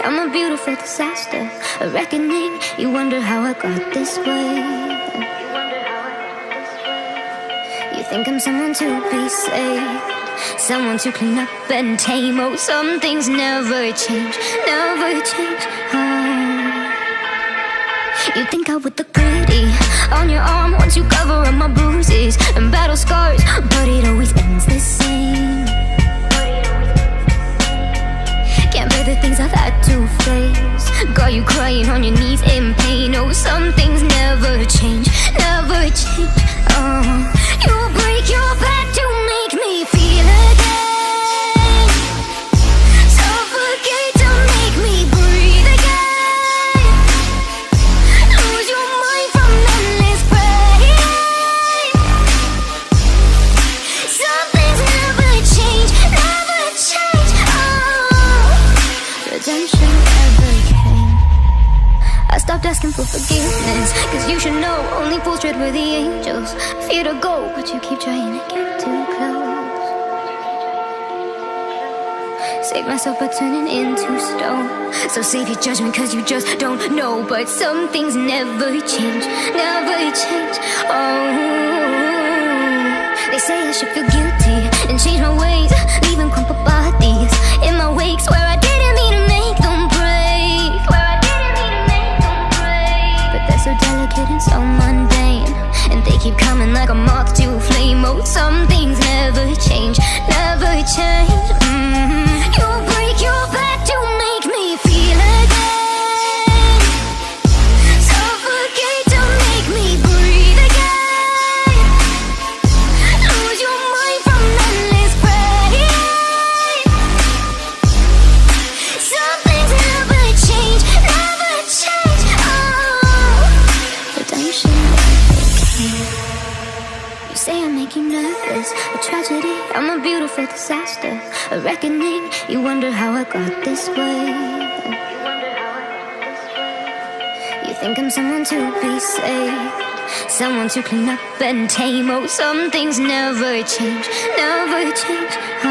I'm a beautiful disaster, a reckoning. You wonder how I got this way. You think I'm someone to be saved, someone to clean up and tame. Oh, some things never change, never change. Oh. You think I would look pretty on your arm once you cover up my bruises and battle scars, but it always ends the same. Can't bear the things I've had to face, got you crying on your knees in pain. Oh, some things never change, never change. Oh, you break your back to make me feel again, suffocate to make me breathe again, lose your mind from endless pain. Some things never change, never change. Oh, redemption never came. I stopped asking for forgiveness, cause you should know only fools tread with the angels. Fear to go, but you keep trying to get too close. Save myself by turning into stone. So save your judgment cause you just don't know. But some things never change, never change. Oh, they say I should feel guilty and change my ways, leaving crumpled bodies in my wake. Swear I didn't mean to make them break, but they're so delicate and so mundane, and they keep coming like a moth to a flame. Oh, some things never change, never change. You break your back to make me feel again, suffocate to make me breathe again, lose your mind from endless pain. Some things never change, never change. Oh, redemption never came. You say I make you nervous, a tragedy. I'm a beautiful disaster, a reckoning. You wonder how I got this way. You think I'm someone to be saved, someone to clean up and tame. Oh, some things never change, never change. Oh.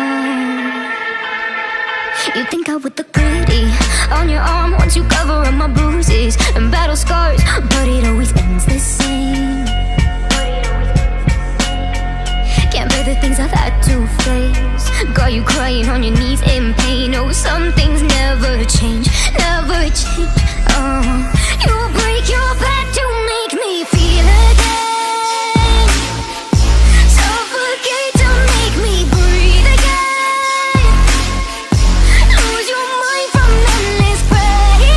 You think I would look pretty on your arm once you cover up my bruises and battle scars, but it always ends the same. Can't bear the things I've had to face, got you crying on your knees in pain. Oh, some things never change, never change. Oh, you break your back to make me feel again, suffocate to make me breathe again, lose your mind from endless pain.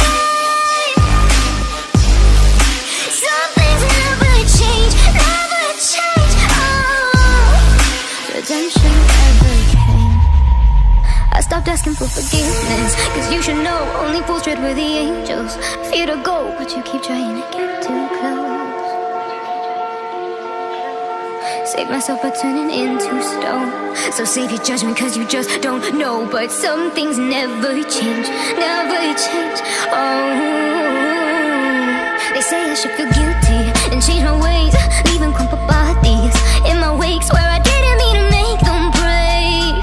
Some things never change, never change. Oh, redemption never came. I stopped asking for forgiveness, cause you should know only fools tread with the angels. Fear to go, but you keep trying to get too close. Save myself by turning into stone. So save your judgment cause you just don't know. But some things never change, never change. Oh, they say I should feel guilty and change my ways, leaving crumpled bodies in my wake. Swear I didn't mean to make them break,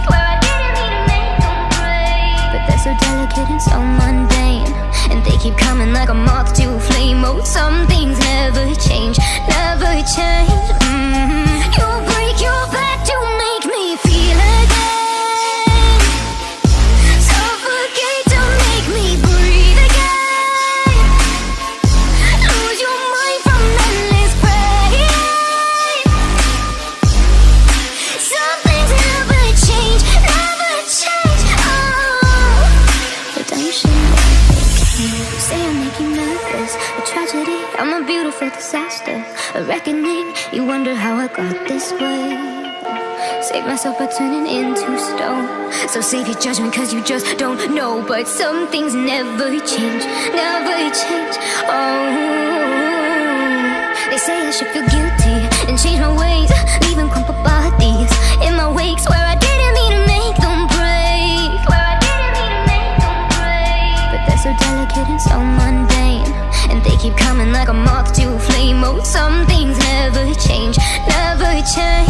but they're so delicate and so mundane, and they keep coming like a moth to a flame. Oh, some things never change, never change. You break your back to make me feel again, suffocate to make me breathe again, lose your mind from endless pain. Some things never change, never change. Oh, redemption never came. You say I make you nervous, a tragedy. I'm a beautiful disaster, a reckoning. You wonder how I got this way. Save myself by turning into stone. So save your judgment cause you just don't know. But some things never change, never change. Oh, they say I should feel guilty and change my ways, leaving crumpled bodies in my wake. Swear I didn't mean to make them break, but they're so delicate and so mundane, and they keep coming like a moth to a flame. Oh, some things never change, never change.